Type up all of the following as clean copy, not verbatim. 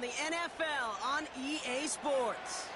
the NFL on EA Sports.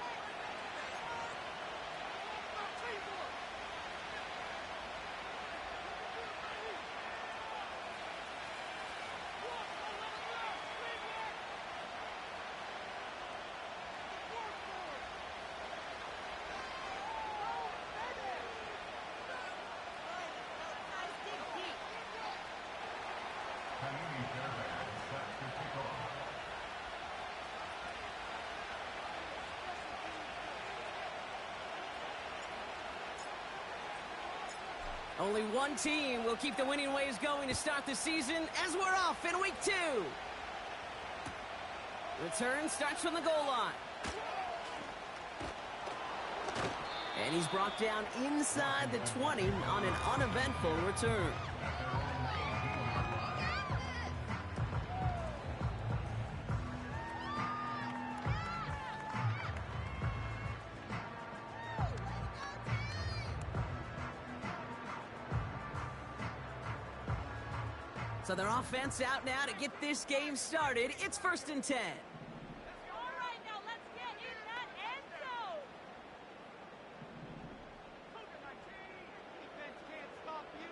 Only one team will keep the winning ways going to start the season as we're off in week 2. Return starts from the goal line. And he's brought down inside the 20 on an uneventful return. So their offense out now to get this game started. It's 1st and 10. All right, now let's get in that end zone. Defense can't stop you.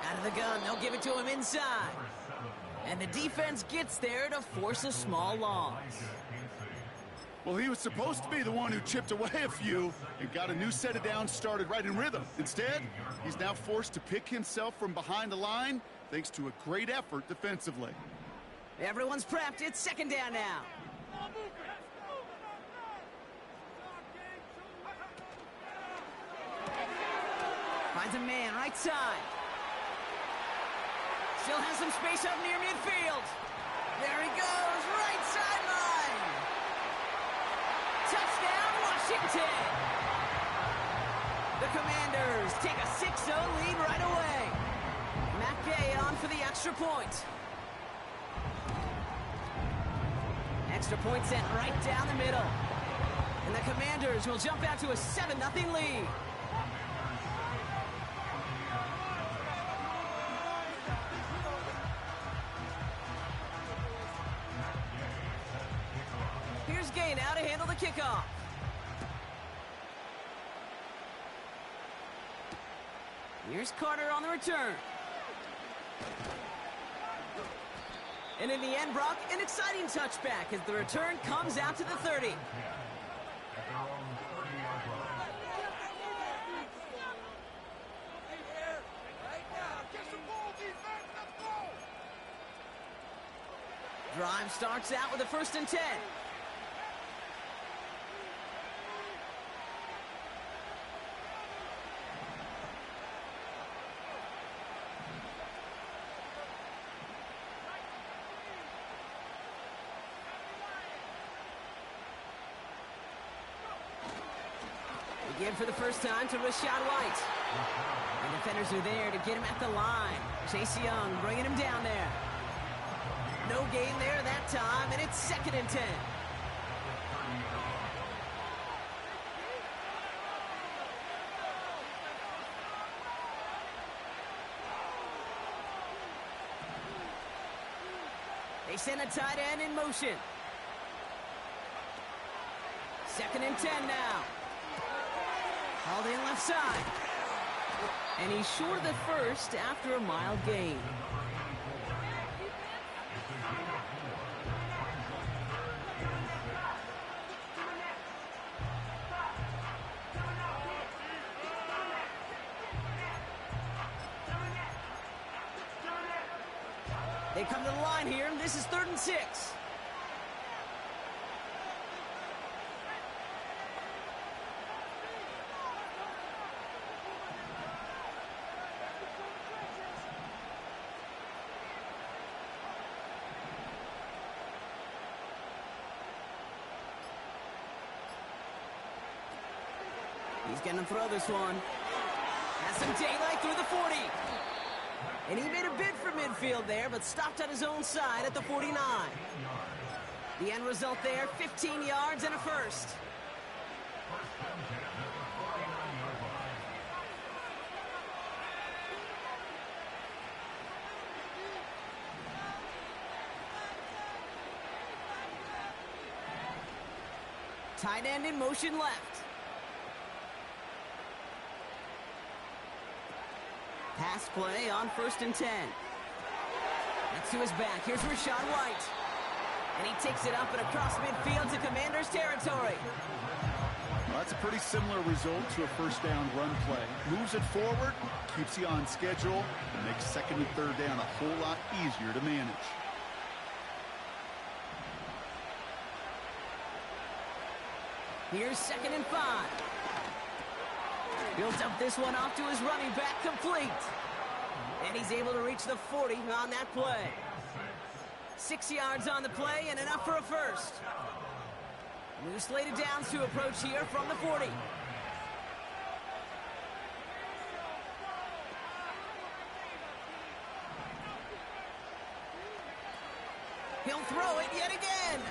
Out of the gun, they'll give it to him inside. And the defense gets there to force a small loss. Well, he was supposed to be the one who chipped away a few and got a new set of downs started right in rhythm. Instead, he's now forced to pick himself from behind the line thanks to a great effort defensively. Everyone's prepped. It's 2nd down now. Finds a man right side. Still has some space up near midfield. There he goes, right sideline. Touchdown, Washington! The Commanders take a 6-0 lead right away. Matt Gay on for the extra point. Extra point sent right down the middle. And the Commanders will jump out to a 7-0 lead. Here's Gay now to handle the kickoff. Here's Carter on the return. And in the end, Brock, an exciting touchback as the return comes out to the 30. Drive starts out with a 1st and 10. Again for the first time to Rashad White. And defenders are there to get him at the line. Chase Young bringing him down there. No gain there that time, and it's 2nd and 10. They send a tight end in motion. 2nd and 10 now. Hauled in left side. And he's short of the first after a mild gain. They come to the line here. This is 3rd and 6. He's going to throw this one. Has some daylight through the 40. And he made a bid for midfield there, but stopped on his own side at the 49. The end result there, 15 yards and a first. Tight end in motion left. Pass play on 1st and 10. That's to his back. Here's Rachaad White. And he takes it up and across midfield to Commanders territory. Well, that's a pretty similar result to a first down run play. Moves it forward, keeps you on schedule, and makes 2nd and 3rd down a whole lot easier to manage. Here's 2nd and 5. Built up this one off to his running back, complete. And he's able to reach the 40 on that play. 6 yards on the play and enough for a first. New slated downs to approach here from the 40. He'll throw it yet again.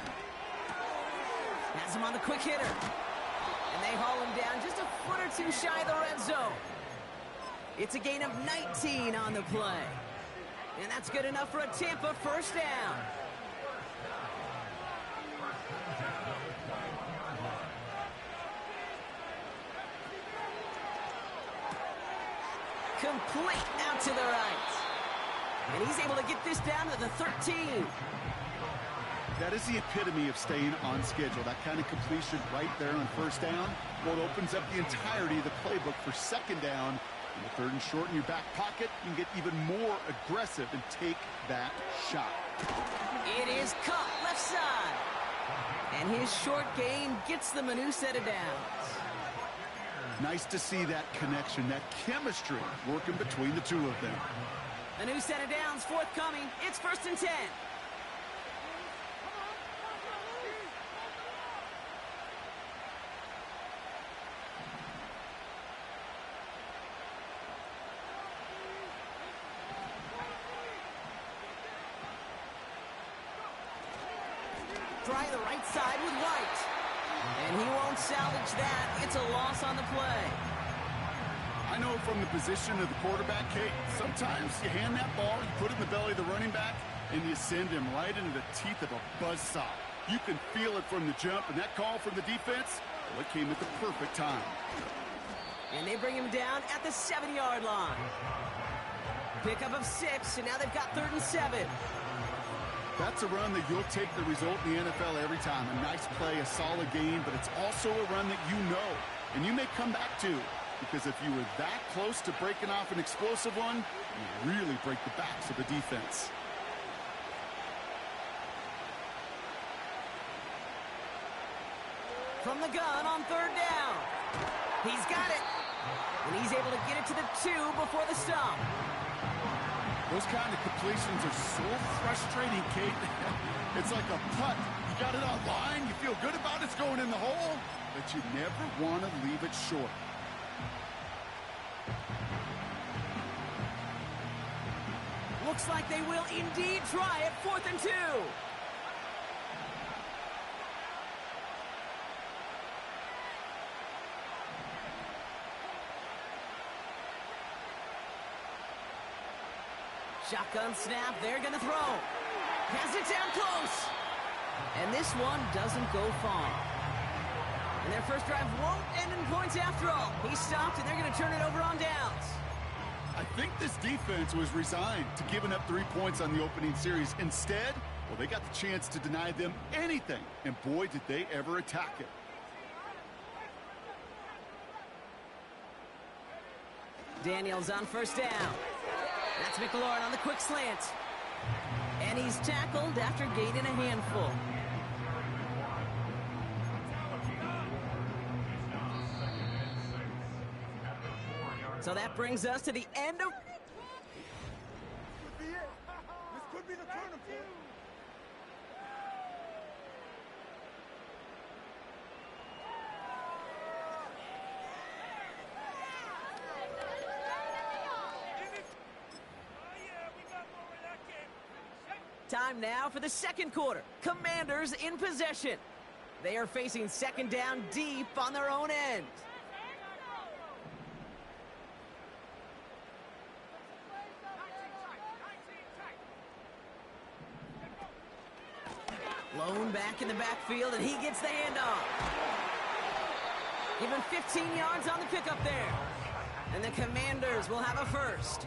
Has him on the quick hitter. And they haul him down just a foot or two shy of the red zone. It's a gain of 19 on the play. And that's good enough for a Tampa first down. Complete out to the right. And he's able to get this down to the 13. That is the epitome of staying on schedule. That kind of completion right there on first down. Well, it opens up the entirety of the playbook for 2nd down. In the 3rd and short in your back pocket, you can get even more aggressive and take that shot. It is caught left side. And his short gain gets them a new set of downs. Nice to see that connection, that chemistry working between the two of them. A new set of downs forthcoming. It's 1st and 10. Try the right side with White. And he won't salvage that. It's a loss on the play. I know from the position of the quarterback, Kate, sometimes you hand that ball, you put it in the belly of the running back, and you send him right into the teeth of a buzzsaw. You can feel it from the jump, and that call from the defense, well, it came at the perfect time. And they bring him down at the 7-yard line. Pickup of 6, and now they've got 3rd and 7. That's a run that you'll take the result in the NFL every time. A nice play, a solid game, but it's also a run that you know, and you may come back to. Because if you were that close to breaking off an explosive one, you really break the backs of the defense. From the gun on 3rd down. He's got it. And he's able to get it to the 2 before the stop. Those kind of completions are so frustrating, Kate. It's like a putt. You got it on line, you feel good about it's going in the hole, but you never want to leave it short. Looks like they will indeed try it. 4th and 2. Shotgun snap, they're gonna throw. Has it down close. And this one doesn't go far. And their first drive won't end in points after all. He stopped, and they're gonna turn it over on downs. I think this defense was resigned to giving up 3 points on the opening series. Instead, well, they got the chance to deny them anything. And boy, did they ever attack it. Daniels on 1st down. That's McLaurin on the quick slant. And he's tackled after gaining a handful. So that brings us to the end of... This could be the turning point. Time now for the 2nd quarter. Commanders in possession. They are facing 2nd down deep on their own end. Lone back in the backfield, and he gets the handoff. Give him 15 yards on the pickup there. And the Commanders will have a first.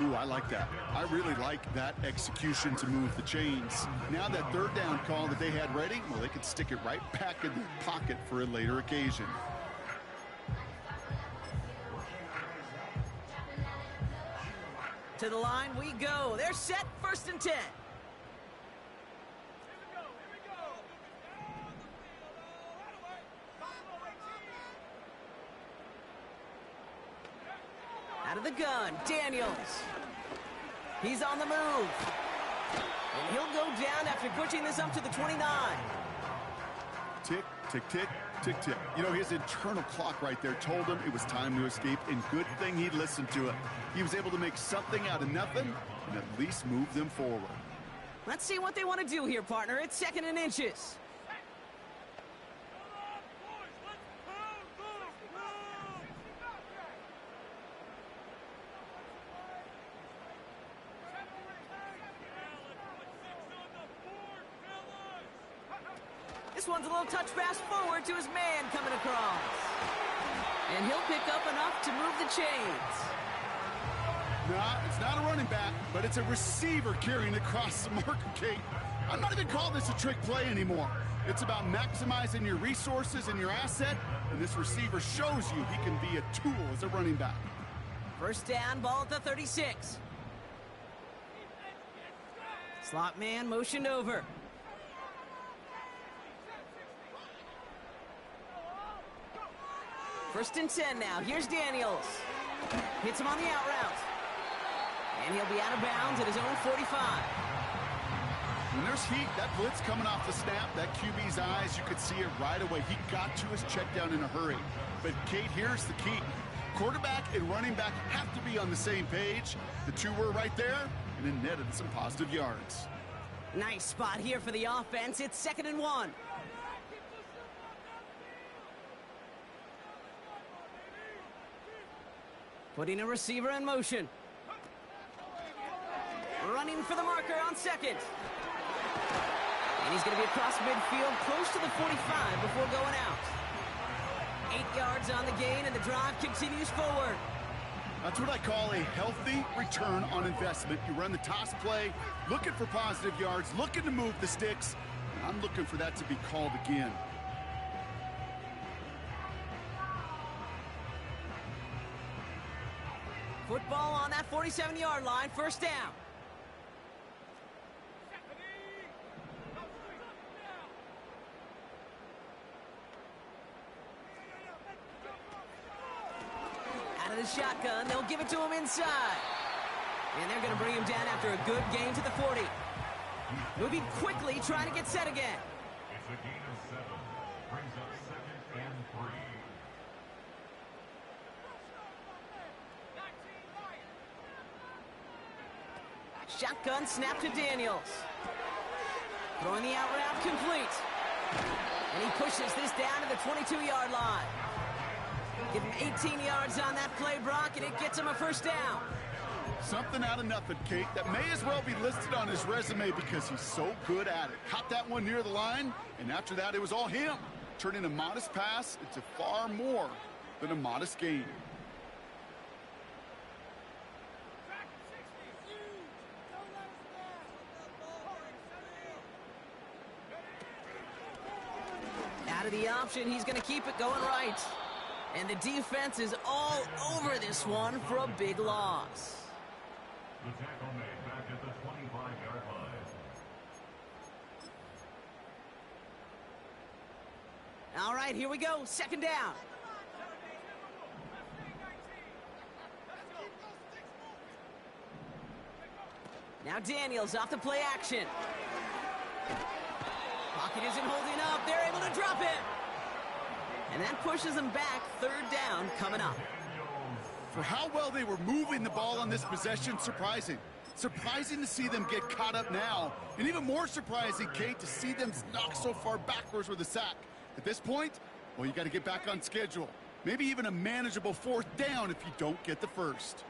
Ooh, I like that. I really like that execution to move the chains. Now that third down call that they had ready, well, they could stick it right back in their pocket for a later occasion. To the line we go. They're set, 1st and 10. Out of the gun, Daniels. He's on the move. And he'll go down after pushing this up to the 29. Tick, tick, tick, tick, tick. You know, his internal clock right there told him it was time to escape, and good thing he listened to it. He was able to make something out of nothing and at least move them forward. Let's see what they want to do here, partner. It's 2nd and inches. This one's a little touch pass forward to his man coming across. And he'll pick up enough to move the chains. Nah, it's not a running back, but it's a receiver carrying across the marker, Kate. I'm not even calling this a trick play anymore. It's about maximizing your resources and your asset, and this receiver shows you he can be a tool as a running back. 1st down, ball at the 36. Slot man motioned over. 1st and 10 now. Here's Daniels. Hits him on the out route. And he'll be out of bounds at his own 45. When there's heat, that blitz coming off the snap, that QB's eyes, you could see it right away. He got to his check down in a hurry. But, Kate, here's the key. Quarterback and running back have to be on the same page. The two were right there, and it netted some positive yards. Nice spot here for the offense. It's 2nd and 1. Putting a receiver in motion. Running for the marker on 2nd. And he's going to be across midfield, close to the 45 before going out. 8 yards on the gain, and the drive continues forward. That's what I call a healthy return on investment. You run the toss play, looking for positive yards, looking to move the sticks. And I'm looking for that to be called again. Football on that 47-yard line, 1st down. Out of the shotgun, they'll give it to him inside. And they're going to bring him down after a good gain to the 40. Moving quickly, trying to get set again. It's a gain of 7. Brings up 2nd and 3. Shotgun snap to Daniels. Throwing the out route complete. And he pushes this down to the 22-yard line. Give him 18 yards on that play, Brock, and it gets him a 1st down. Something out of nothing, Kate, that may as well be listed on his resume because he's so good at it. Caught that one near the line, and after that, it was all him. Turning a modest pass into far more than a modest gain. Out of the option, he's going to keep it going right. And the defense is all over this one for a big loss. The tackle made back at the 25-yard line. All right, here we go. 2nd down. Now Daniels off the play action. Pocket isn't holding up. They're able to drop it. And that pushes them back. 3rd down coming up. For how well they were moving the ball on this possession, surprising. Surprising to see them get caught up now. And even more surprising, Kate, to see them knock so far backwards with a sack. At this point, well, you got to get back on schedule. Maybe even a manageable 4th down if you don't get the first.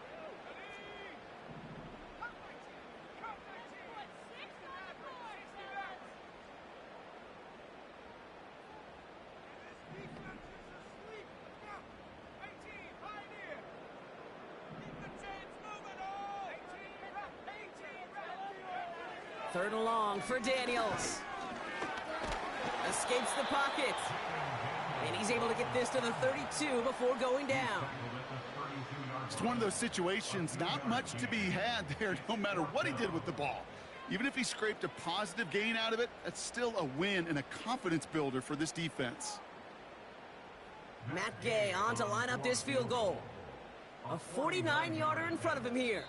Third and long for Daniels. Escapes the pocket. And he's able to get this to the 32 before going down. It's one of those situations, not much to be had there no matter what he did with the ball. Even if he scraped a positive gain out of it, that's still a win and a confidence builder for this defense. Matt Gay on to line up this field goal. A 49-yarder in front of him here.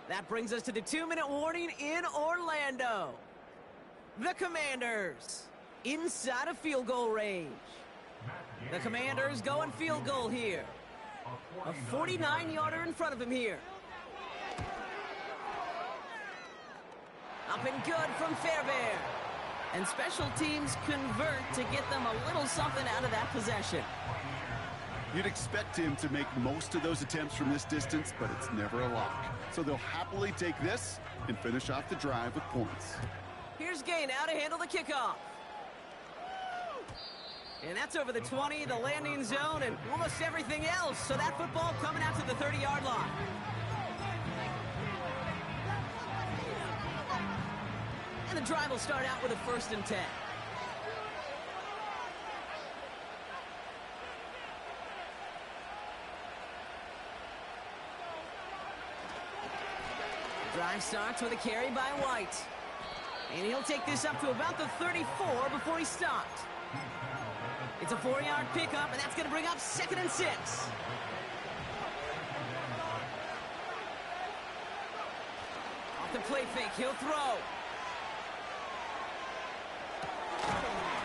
That brings us to the 2-minute warning in Orlando. The Commanders inside of field goal range. The Commanders going field goal here. A 49-yarder in front of him here. Up and good from Fairbairn. And special teams convert to get them a little something out of that possession. You'd expect him to make most of those attempts from this distance, but it's never a lock. So they'll happily take this and finish off the drive with points. Here's Gay now to handle the kickoff. And that's over the 20, the landing zone, and almost everything else. So that football coming out to the 30-yard line. And the drive will start out with a 1st and 10. Drive starts with a carry by White. And he'll take this up to about the 34 before he stopped. It's a 4-yard pickup, and that's going to bring up 2nd and 6. Off the play fake, he'll throw.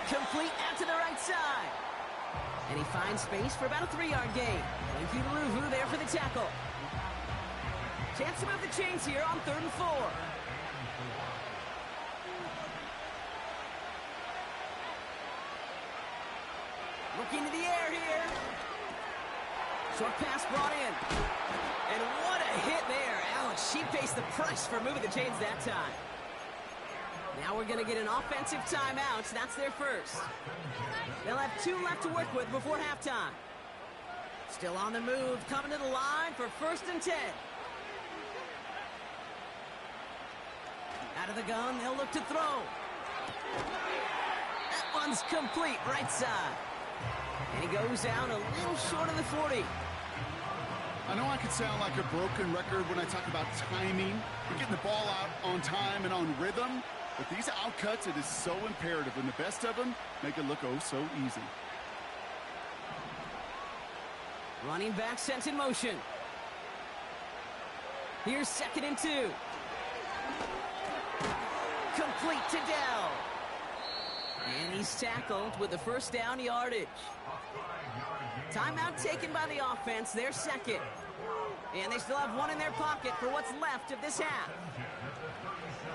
Complete out to the right side. And he finds space for about a 3-yard gain. Thank you to Luvu there for the tackle. Chance to move the chains here on 3rd and 4. Looking to the air here. Short pass brought in. And what a hit there. Alex, she pays the price for moving the chains that time. Now we're going to get an offensive timeout. That's their first. They'll have 2 left to work with before halftime. Still on the move, coming to the line for 1st and 10. Out of the gun, they'll look to throw. That one's complete, right side. And he goes down a little short of the 40. I know I could sound like a broken record when I talk about timing and getting the ball out on time and on rhythm, but these outcuts, it is so imperative, and the best of them make it look oh so easy. Running back sent in motion. Here's 2nd and 2. Complete to Dell. And he's tackled with the 1st down yardage. Timeout taken by the offense, their 2nd. And they still have 1 in their pocket for what's left of this half.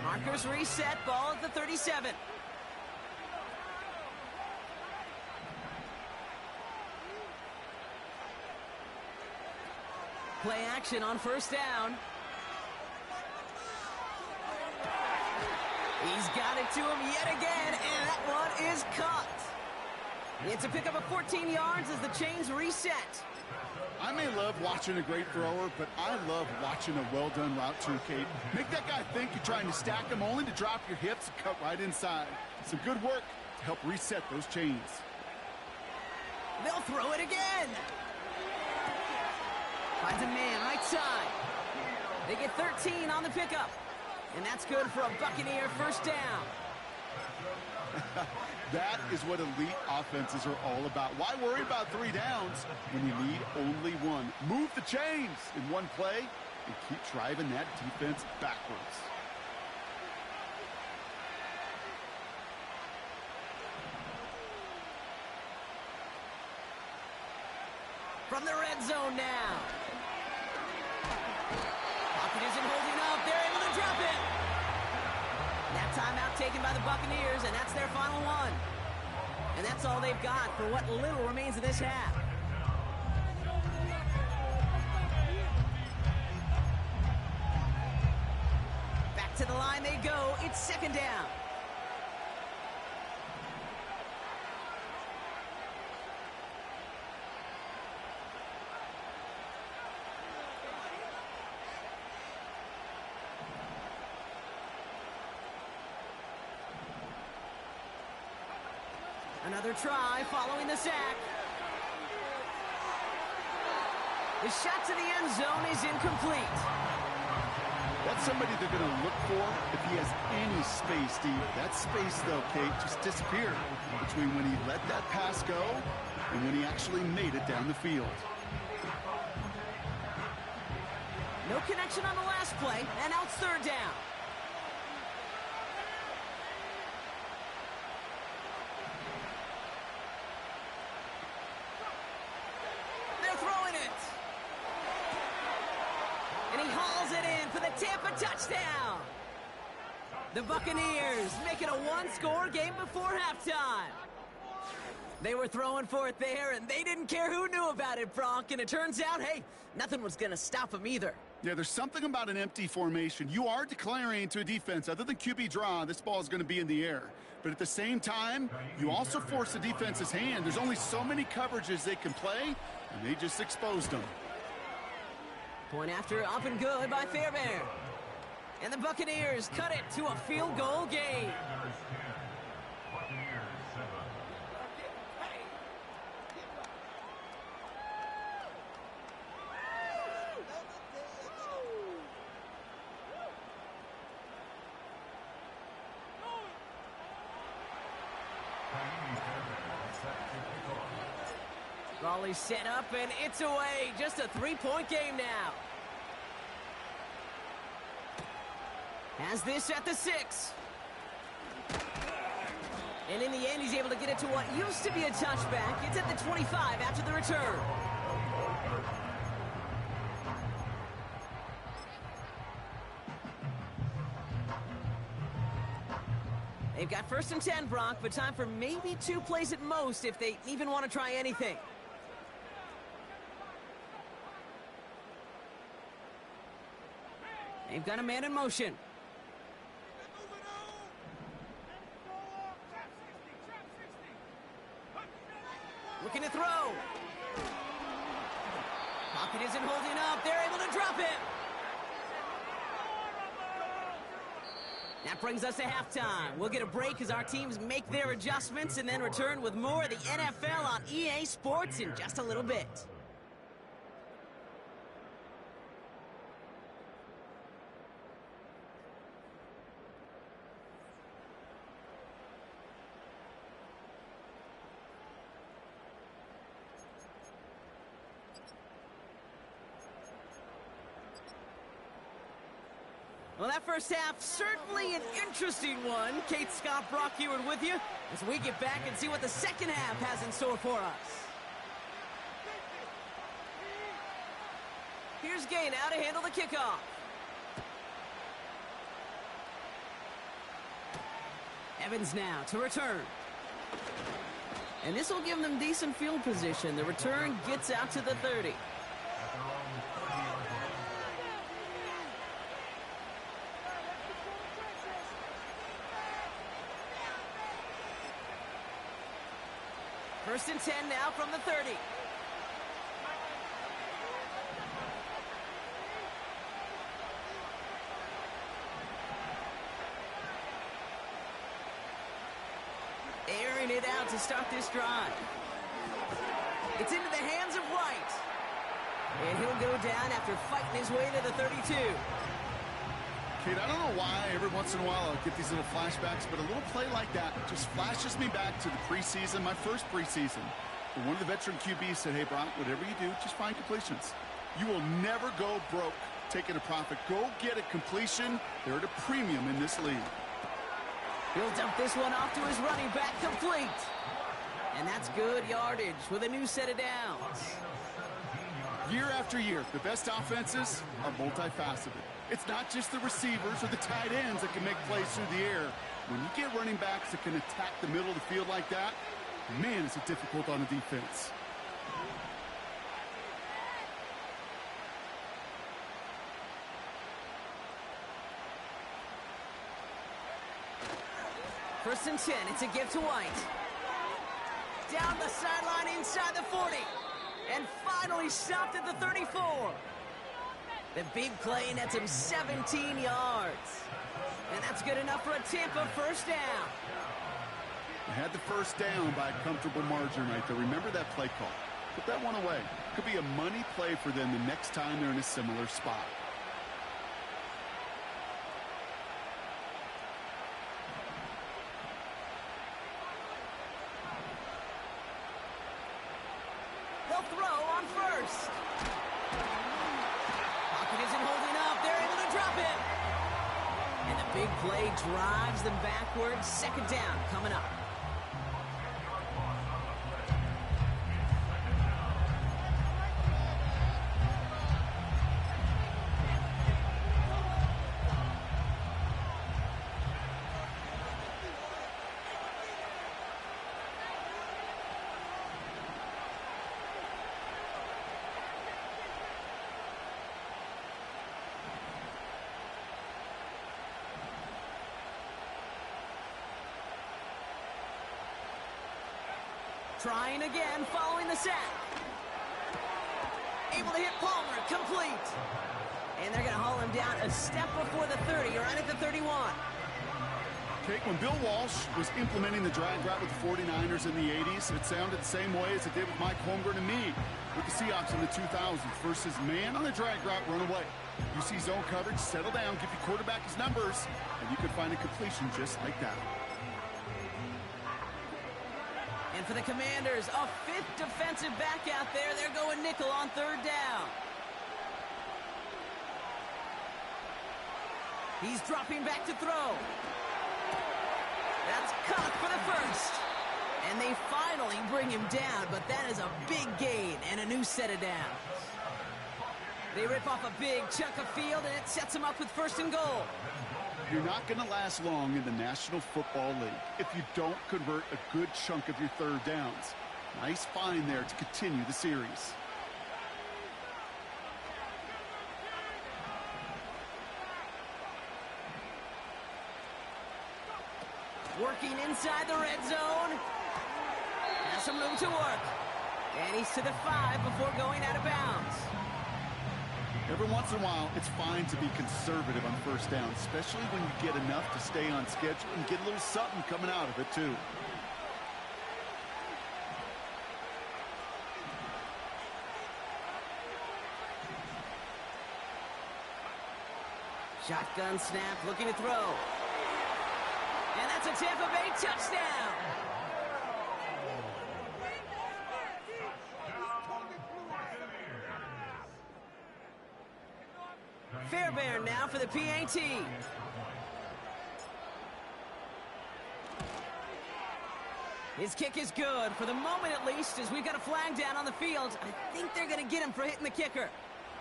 Markers reset, ball at the 37. Play action on 1st down. He's got it to him yet again, and that one is caught. It's a pickup of 14 yards as the chains reset. I may love watching a great thrower, but I love watching a well-done route too, Kate. Make that guy think you're trying to stack him, only to drop your hips and cut right inside. Some good work to help reset those chains. They'll throw it again. Finds a man right side. They get 13 on the pickup. And that's good for a Buccaneer 1st down. That is what elite offenses are all about. Why worry about 3 downs when you need only 1? Move the chains in one play and keep driving that defense backwards. From the red zone now. Pocket isn't holding up. They're able to drop it. That timeout taken by the Buccaneers, and that's their final one. And that's all they've got for what little remains of this half. Back to the line they go. It's 2nd down. Another try following the sack. The shot to the end zone is incomplete. That's somebody they're going to look for if he has any space, Steve. That space, though, Kate, just disappeared between when he let that pass go and when he actually made it down the field. No connection on the last play, and now it's third down. They're throwing it. And he hauls it in for the Tampa touchdown. The Buccaneers make it a one-score game before halftime. They were throwing for it there, and they didn't care who knew about it, Brock. And it turns out, hey, nothing was going to stop them either. Yeah, there's something about an empty formation. You are declaring to a defense, other than QB draw, this ball is going to be in the air. But at the same time, you also force the defense's hand. There's only so many coverages they can play, and they just exposed them. Point after up and good by Fairbairn. And the Buccaneers cut it to a field goal game. Buccaneers 7. Raleigh set up, and it's away. Just a three-point game now. Has this at the 6. And in the end, he's able to get it to what used to be a touchback. It's at the 25 after the return. They've got 1st and 10, Brock, but time for maybe 2 plays at most if they even want to try anything. They've got a man in motion. Looking to throw. Pocket isn't holding up. They're able to drop him. That brings us to halftime. We'll get a break as our teams make their adjustments and then return with more of the NFL on EA Sports in just a little bit. Well, that first half, certainly an interesting one. Kate, Scott, Brock Eward with you as we get back and see what the second half has in store for us. Here's Gay now to handle the kickoff. Evans now to return. And this will give them decent field position. The return gets out to the 30. First and 10 now from the 30. Airing it out to start this drive. It's into the hands of White. And he'll go down after fighting his way to the 32. Kate, I don't know why every once in a while I'll get these little flashbacks, but a little play like that just flashes me back to the preseason, my first preseason. But one of the veteran QBs said, hey, Brock, whatever you do, just find completions. You will never go broke taking a profit. Go get a completion. They're at a premium in this league. He'll dump this one off to his running back, complete. And that's good yardage with a new set of downs. Year after year, the best offenses are multifaceted. It's not just the receivers or the tight ends that can make plays through the air. When you get running backs that can attack the middle of the field like that, man, is it difficult on the defense. First and 10, it's a give to White. Down the sideline inside the 40. And finally stopped at the 34. The big play nets him 17 yards. And that's good enough for a Tampa first down. Had the first down by a comfortable margin right there. Remember that play call. Put that one away. Could be a money play for them the next time they're in a similar spot. They'll throw on first. Pocket isn't holding up. They're able to drop it. And the big play drives them backwards. Second down coming up. Trying again, following the sack. Able to hit Palmer, complete. And they're going to haul him down a step before the 30, right at the 31. Kate, when Bill Walsh was implementing the drag route with the 49ers in the 80s, it sounded the same way as it did with Mike Holmgren and me with the Seahawks in the 2000s versus man on the drag route, run away. You see zone coverage, settle down, give your quarterback his numbers, and you could find a completion just like that. And for the Commanders, a fifth defensive back out there. They're going nickel on third down. He's dropping back to throw. That's caught for the first. And they finally bring him down, but that is a big gain and a new set of downs. They rip off a big chunk of field, and it sets them up with first and goal. You're not going to last long in the National Football League if you don't convert a good chunk of your third downs. Nice find there to continue the series. Working inside the red zone. Has some room to work. And he's to the 5 before going out of bounds. Every once in a while, it's fine to be conservative on first down, especially when you get enough to stay on schedule and get a little something coming out of it, too. Shotgun snap, looking to throw. And that's a Tampa Bay touchdown. Fairbairn now for the PAT. His kick is good, for the moment at least, as we've got a flag down on the field. I think they're going to get him for hitting the kicker.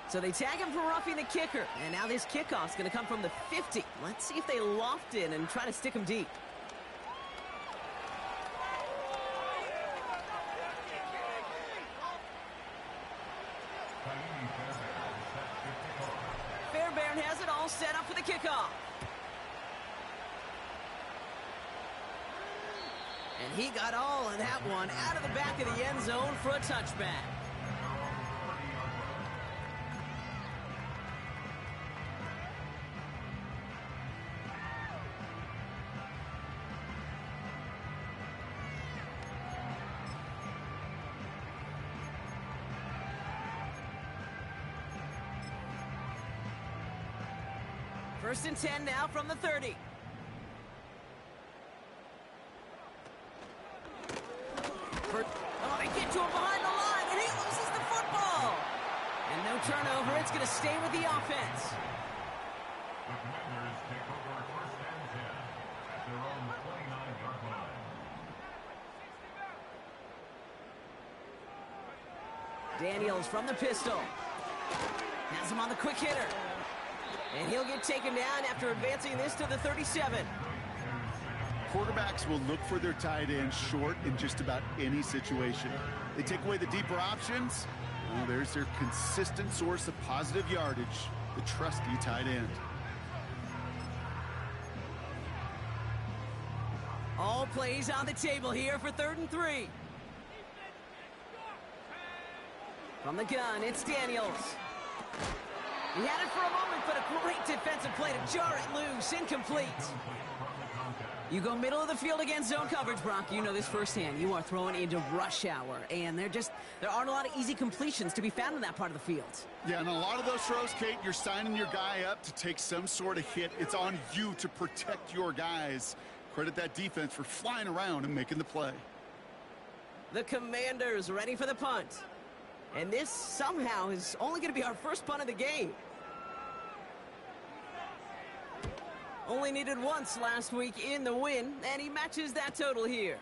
So they tag him for roughing the kicker. And now this kickoff's going to come from the 50. Let's see if they loft in and try to stick him deep. Fairbairn has it all set up for the kickoff. And he got all of that one out of the back of the end zone for a touchback. First and 10 now from the 30. Oh, they get to him behind the line, and he loses the football. And no turnover. It's going to stay with the offense. The Commanders take over first and 10 at their own 29-yard line. Daniels from the pistol. Has him on the quick hitter. And he'll get taken down after advancing this to the 37. Quarterbacks will look for their tight end short in just about any situation. They take away the deeper options. Well, there's their consistent source of positive yardage, the trusty tight end. All plays on the table here for 3rd and 3. From the gun, it's Daniels. He had it for a moment, but a great defensive play to jar it loose. Incomplete. You go middle of the field against zone coverage, Brock. You know this firsthand. You are throwing into rush hour, and there aren't a lot of easy completions to be found in that part of the field. Yeah, and a lot of those throws, Kate, you're signing your guy up to take some sort of hit. It's on you to protect your guys. Credit that defense for flying around and making the play. The Commanders ready for the punt. And this somehow is only going to be our first punt of the game. Only needed once last week in the win, and he matches that total here.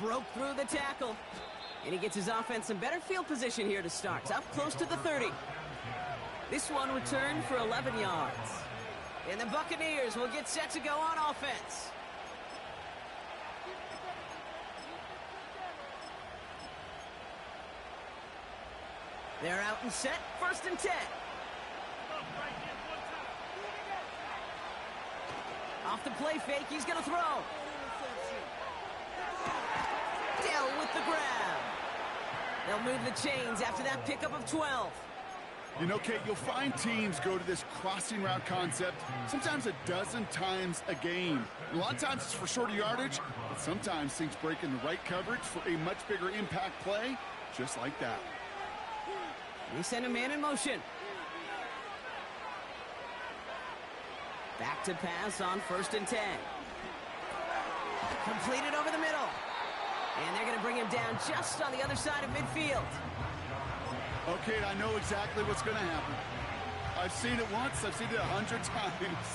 Broke through the tackle, and he gets his offense in better field position here to start. Up close to the 30. This one returned for 11 yards. And the Buccaneers will get set to go on offense. They're out and set, 1st and 10. Off the play fake, he's going to throw. Dell with the grab. They'll move the chains after that pickup of 12. You know, Kate, you'll find teams go to this crossing route concept sometimes a dozen times a game. A lot of times it's for shorter yardage, but sometimes things break in the right coverage for a much bigger impact play, just like that. They send a man in motion. Back to pass on 1st and 10. Completed over the middle. And they're going to bring him down just on the other side of midfield. Okay, I know exactly what's going to happen. I've seen it once, I've seen it 100 times.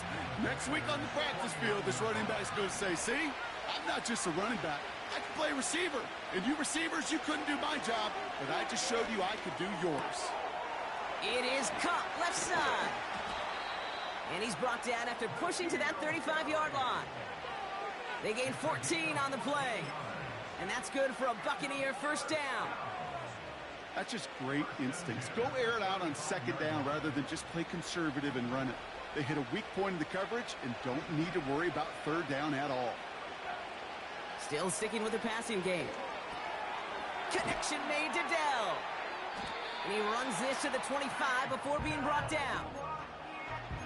Next week on the practice field, this running back's going to say, see, I'm not just a running back. I can play receiver. And you receivers, you couldn't do my job, but I just showed you I could do yours. It is caught left side. And he's brought down after pushing to that 35-yard line. They gain 14 on the play. And that's good for a Buccaneer 1st down. That's just great instincts. Go air it out on 2nd down rather than just play conservative and run it. They hit a weak point in the coverage and don't need to worry about 3rd down at all. Still sticking with the passing game. Connection made to Dell. And he runs this to the 25 before being brought down.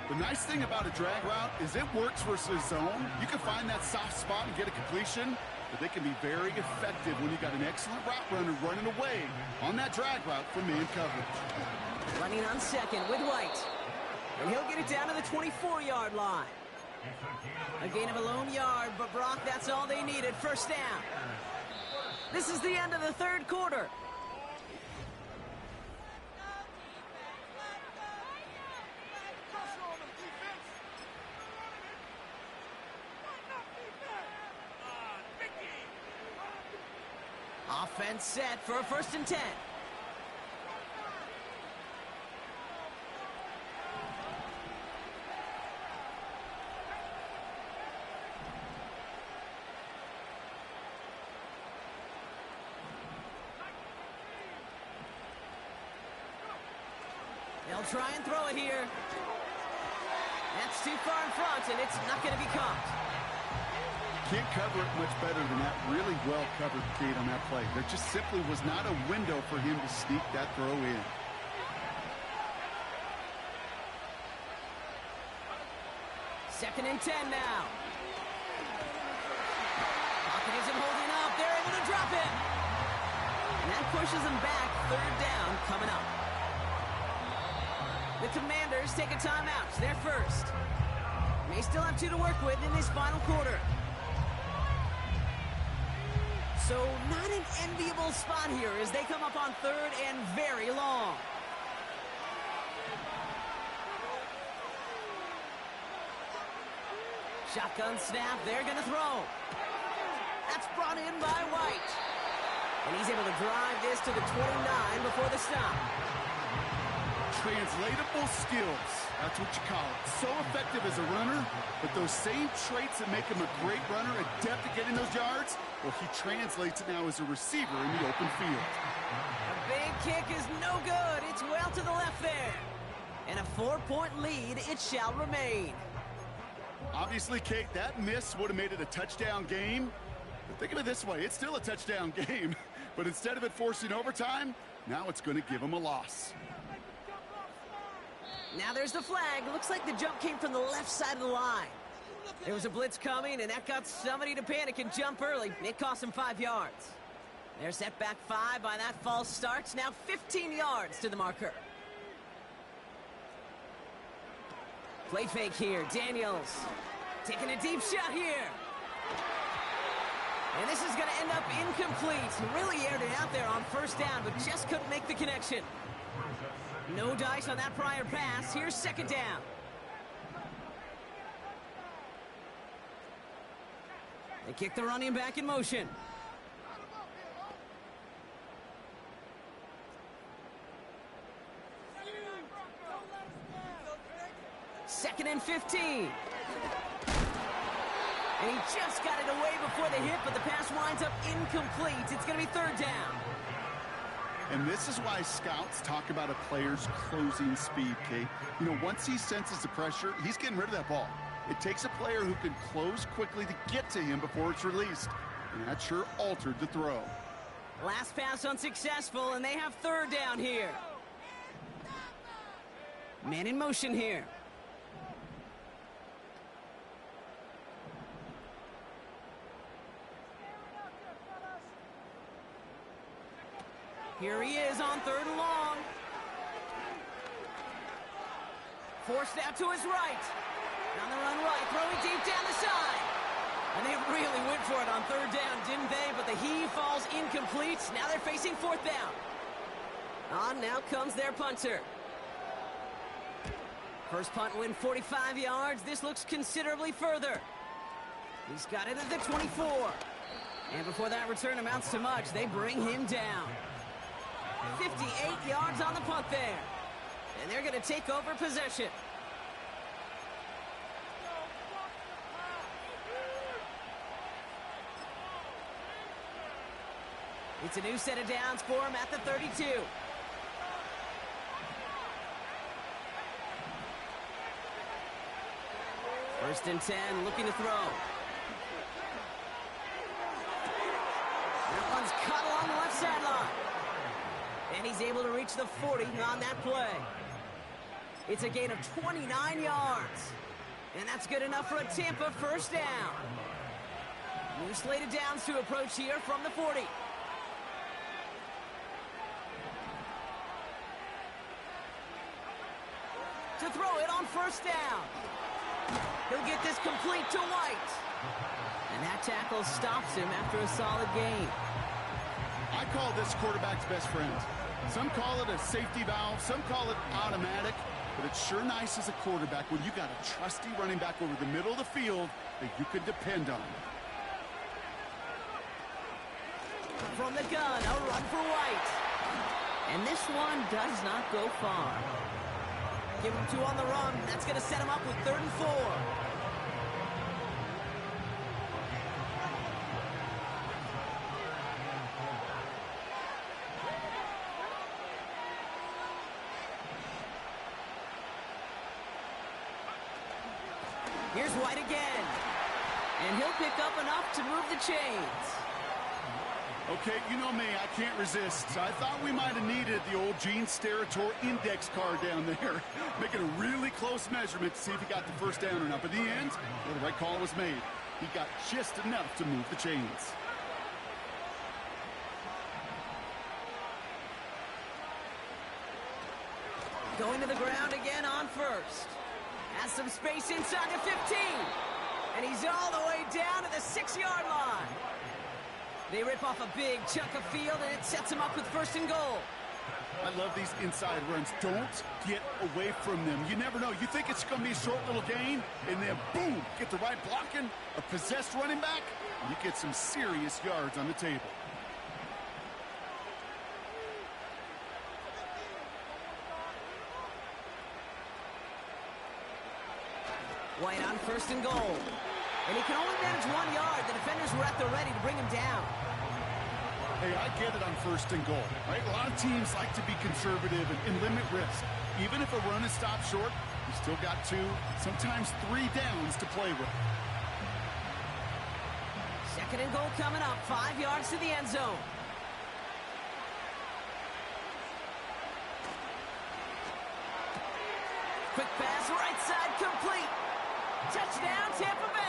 The nice thing about a drag route is it works versus zone. You can find that soft spot and get a completion, but they can be very effective when you got an excellent route runner running away on that drag route from man coverage. Running on 2nd with White. And he'll get it down to the 24-yard line. A gain of a lone yard, but Brock, that's all they needed. 1st down. This is the end of the 3rd quarter. Offense set for a 1st and 10. They'll try and throw it here. That's too far in front, and it's not going to be caught. Can't cover it much better than that. Really well covered, Kate, on that play. There just simply was not a window for him to sneak that throw in. Second and 10 now. Pocket isn't holding up. They're able to drop it. And that pushes them back. 3rd down coming up. The Commanders take a timeout. They're first. May still have 2 to work with in this final quarter. So not an enviable spot here as they come up on 3rd and very long. Shotgun snap, they're going to throw. That's brought in by White. And he's able to drive this to the 29 before the stop. Translatable skills. That's what you call it. So effective as a runner, but those same traits that make him a great runner, adept at getting those yards, well, he translates it now as a receiver in the open field. A big kick is no good. It's well to the left there. And a 4-point lead, it shall remain. Obviously, Kate, that miss would have made it a touchdown game. But think of it this way, it's still a touchdown game. But instead of it forcing overtime, now it's going to give him a loss. Now there's the flag. Looks like the jump came from the left side of the line. There was a blitz coming, and that got somebody to panic and jump early. It cost him 5 yards. They're set back 5 by that false start. Now 15 yards to the marker. Play fake here. Daniels taking a deep shot here. And this is going to end up incomplete. He really aired it out there on first down, but just couldn't make the connection. No dice on that prior pass. Here's second down. They kick the running back in motion. Second and 15. And he just got it away before the hit, but the pass winds up incomplete. It's going to be third down. And this is why scouts talk about a player's closing speed, Kate. You know, once he senses the pressure, he's getting rid of that ball. It takes a player who can close quickly to get to him before it's released. And that sure altered the throw. Last pass unsuccessful, and they have third down here. Man in motion here. Here he is on third and long. Forced out to his right. On the run right, throwing deep down the side. And they really went for it on third down, didn't they? But the heave falls incomplete. Now they're facing fourth down. On now comes their punter. First punt win 45 yards. This looks considerably further. He's got it at the 24. And before that return amounts to much, they bring him down. 58 yards on the punt there. And they're going to take over possession. It's a new set of downs for him at the 32. First and 10, looking to throw. That one's cut along the left sideline. And he's able to reach the 40 on that play. It's a gain of 29 yards. And that's good enough for a Tampa first down. New slated downs to approach here from the 40. To throw it on first down. He'll get this complete to White. And that tackle stops him after a solid gain. I call this quarterback's best friend. Some call it a safety valve, some call it automatic, but it's sure nice as a quarterback when you got a trusty running back over the middle of the field that you can depend on. From the gun, a run for White. And this one does not go far. Give him 2 on the run. That's going to set him up with 3rd and 4. Here's White again. And he'll pick up enough to move the chains. Okay, you know me, I can't resist. I thought we might have needed the old Gene Steratore index card down there. Making a really close measurement to see if he got the first down or not. But in the end, well, the right call was made. He got just enough to move the chains. Going to the ground again on first. Has some space inside the 15. And he's all the way down to the 6-yard line. They rip off a big chunk of field, and it sets him up with 1st and goal. I love these inside runs. Don't get away from them. You never know. You think it's going to be a short little gain, and then boom, get the right blocking, a possessed running back, and you get some serious yards on the table. White on 1st and goal. And he can only manage 1 yard. The defenders were at the ready to bring him down. Hey, I get it on 1st and goal, right? A lot of teams like to be conservative and limit risk. Even if a run is stopped short, you still got 2, sometimes 3 downs to play with. 2nd and goal coming up. 5 yards to the end zone. Quick pass, right side, complete. Touchdown, Tampa Bay!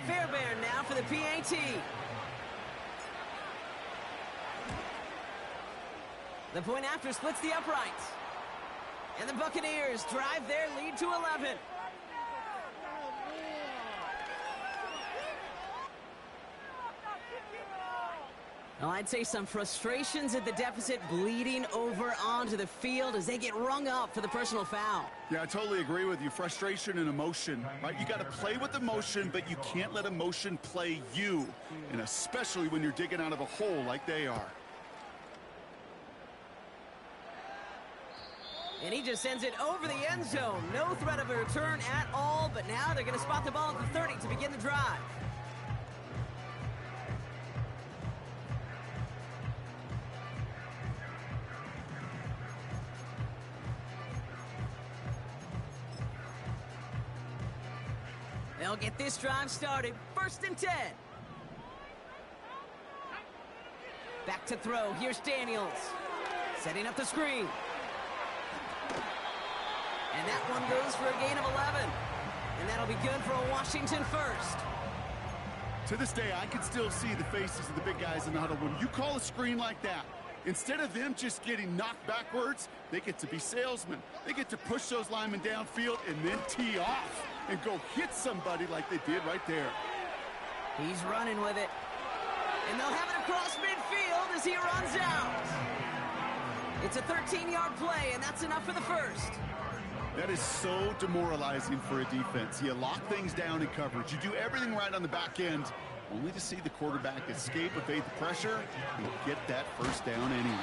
Fairbairn now for the PAT. The point after splits the uprights. And the Buccaneers drive their lead to 11. Well, I'd say some frustrations at the deficit bleeding over onto the field as they get rung up for the personal foul. Yeah, I totally agree with you. Frustration and emotion, right? You got to play with emotion, but you can't let emotion play you, and especially when you're digging out of a hole like they are. And he just sends it over the end zone. No threat of a return at all, but now they're going to spot the ball at the 30 to begin the drive. They'll get this drive started. 1st and 10. Back to throw. Here's Daniels. Setting up the screen. And that one goes for a gain of 11. And that'll be good for a Washington first. To this day, I can still see the faces of the big guys in the huddle. When you call a screen like that, instead of them just getting knocked backwards, they get to be salesmen. They get to push those linemen downfield and then tee off and go hit somebody like they did right there. He's running with it. And they'll have it across midfield as he runs out. It's a 13-yard play, and that's enough for the first. That is so demoralizing for a defense. You lock things down in coverage. You do everything right on the back end, only to see the quarterback escape, evade the pressure, and get that first down anyway.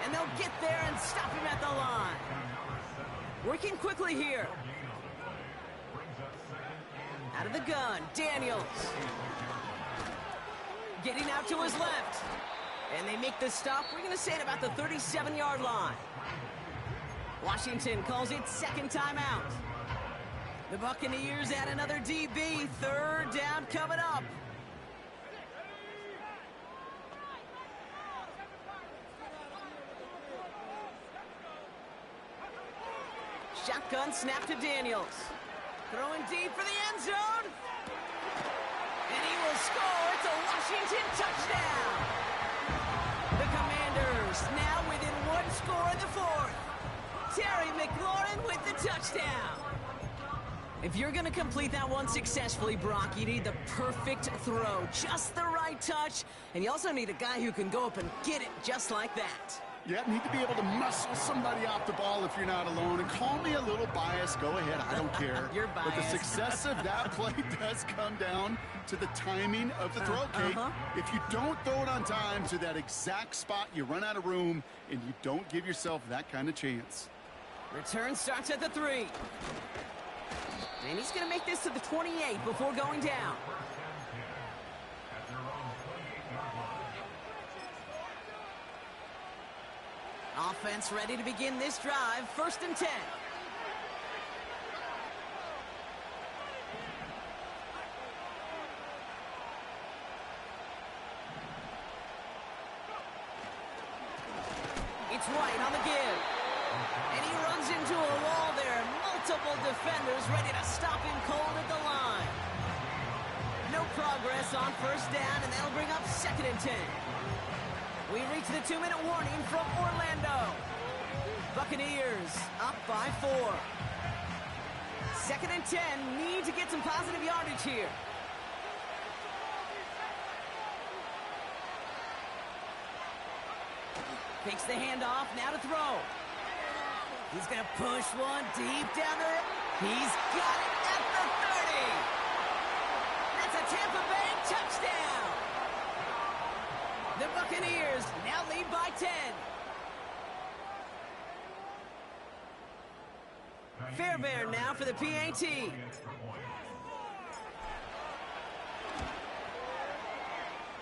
And they'll get there and stop him at the line. Working quickly here. Out of the gun, Daniels. Getting out to his left. And they make the stop, we're going to say at about the 37-yard line. Washington calls it second timeout. The Buccaneers add another DB. 3rd down coming up. Shotgun snap to Daniels. Throwing deep for the end zone. And he will score. It's a Washington touchdown. The Commanders now within 1 score in the 4th. Terry McLaurin with the touchdown. If you're going to complete that one successfully, Brock, you need the perfect throw. Just the right touch. And you also need a guy who can go up and get it just like that. Yeah, need to be able to muscle somebody off the ball if you're not alone. And call me a little biased. Go ahead. I don't care. You're biased. But the success of that play does come down to the timing of the throw, Kate. If you don't throw it on time to that exact spot, you run out of room, and you don't give yourself that kind of chance. Return starts at the 3. And he's going to make this to the 28 before going down. Offense ready to begin this drive. 1st and 10. It's White on the give. And he runs into a wall there. Multiple defenders ready to stop him cold at the line. No progress on 1st down, and that'll bring up 2nd and 10. We reach the 2-minute warning from Orlando. Buccaneers up by 4. 2nd and 10, need to get some positive yardage here. Takes the handoff, now to throw. He's going to push one deep down there. He's got it at the 30. That's a Tampa Bay touchdown. The Buccaneers now lead by 10. Fairbairn now for the PAT.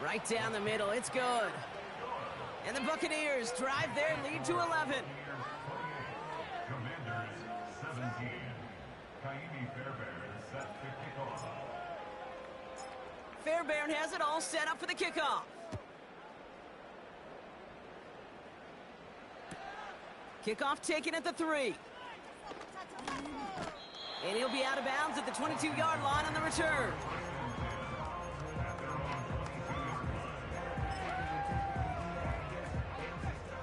Right down the middle, it's good. And the Buccaneers drive their lead to 11. Commanders 17. Fairbairn has it all set up for the kickoff. Kickoff taken at the 3. And he'll be out of bounds at the 22-yard line on the return.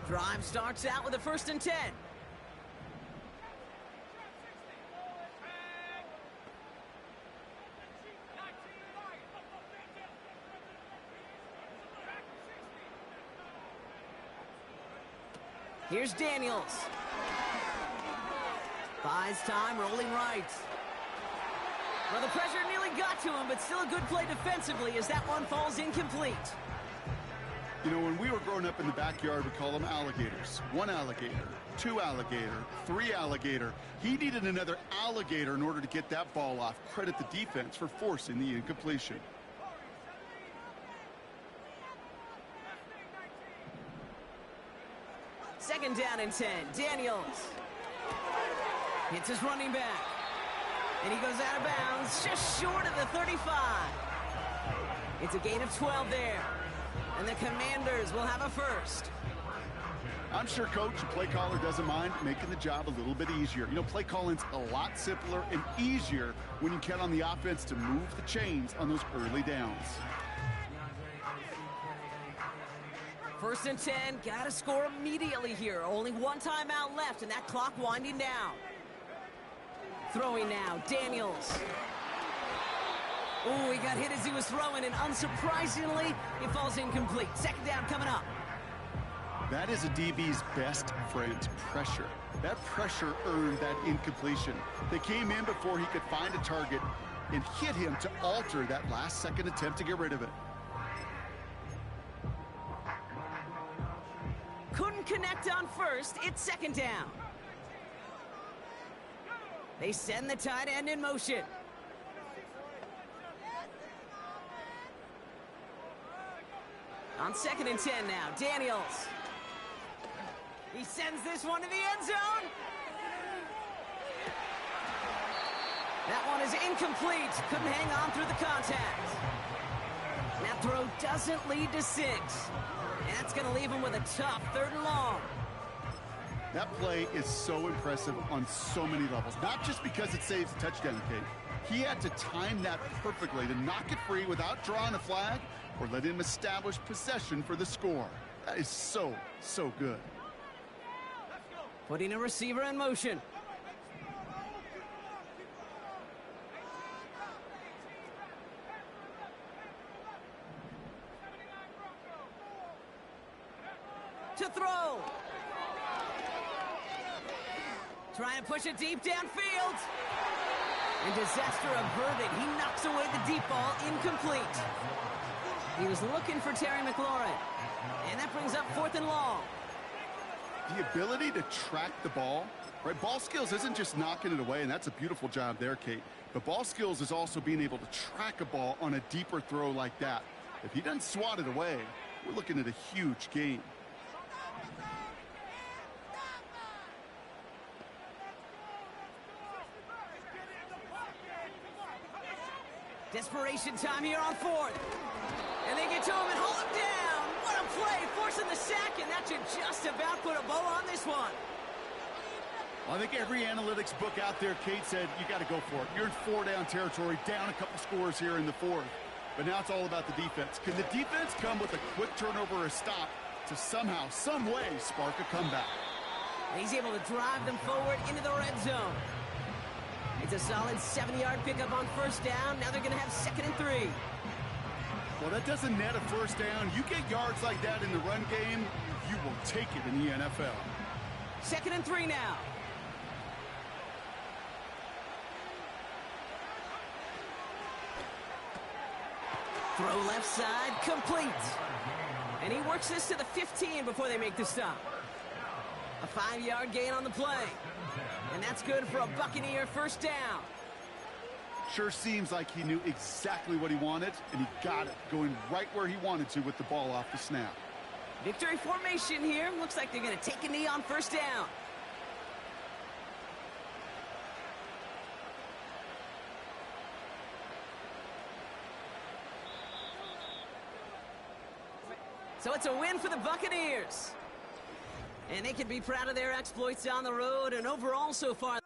Drive starts out with a 1st and 10. Here's Daniels. Buys time, rolling right. Well, the pressure nearly got to him, but still a good play defensively as that one falls incomplete. You know, when we were growing up in the backyard, we call them alligators. 1 alligator, 2 alligator, 3 alligator. He needed another alligator in order to get that ball off. Credit the defense for forcing the incompletion. Second down and 10. Daniels hits his running back. And he goes out of bounds just short of the 35. It's a gain of 12 there. And the Commanders will have a 1st. I'm sure Coach, the play caller, doesn't mind making the job a little bit easier. You know, play calling's a lot simpler and easier when you count on the offense to move the chains on those early downs. 1st and 10, gotta score immediately here. Only 1 timeout left and that clock winding down. Throwing now, Daniels. Oh, he got hit as he was throwing, and unsurprisingly, it falls incomplete. Second down coming up. That is a DB's best friend, pressure. That pressure earned that incompletion. They came in before he could find a target and hit him to alter that last-second attempt to get rid of it. Couldn't connect on 1st. It's 2nd down. They send the tight end in motion. On 2nd and 10 now, Daniels. He sends this one to the end zone. That one is incomplete. Couldn't hang on through the contact. That throw doesn't lead to 6. And that's going to leave him with a tough 3rd and long. That play is so impressive on so many levels. Not just because it saves a touchdown, Kate. He had to time that perfectly to knock it free without drawing a flag or let him establish possession for the score. That is so, so good. Putting a receiver in motion. To throw. Trying to push it deep downfield. And disaster averted. He knocks away the deep ball, incomplete. He was looking for Terry McLaurin. And that brings up 4th and long. The ability to track the ball, right? Ball skills isn't just knocking it away, and that's a beautiful job there, Kate. But ball skills is also being able to track a ball on a deeper throw like that. If he doesn't swat it away, we're looking at a huge gain. Desperation time here on 4th. And they get to him and hold him down. What a play, forcing the sack, and that should just about put a bow on this one. Well, I think every analytics book out there, Kate, said you got to go for it. You're in 4-down territory, down a couple scores here in the 4th. But now it's all about the defense. Can the defense come with a quick turnover or a stop to somehow, some way, spark a comeback? And he's able to drive them forward into the red zone. It's a solid 70-yard pickup on 1st down. Now they're going to have 2nd and 3. Well, that doesn't net a 1st down. You get yards like that in the run game, you will take it in the NFL. 2nd and 3 now. Throw left side, complete. And he works this to the 15 before they make the stop. A 5-yard gain on the play. And that's good for a Buccaneer 1st down. Sure seems like he knew exactly what he wanted, and he got it, going right where he wanted to with the ball off the snap. Victory formation here. Looks like they're going to take a knee on 1st down. So it's a win for the Buccaneers. And they can be proud of their exploits on the road, and overall so far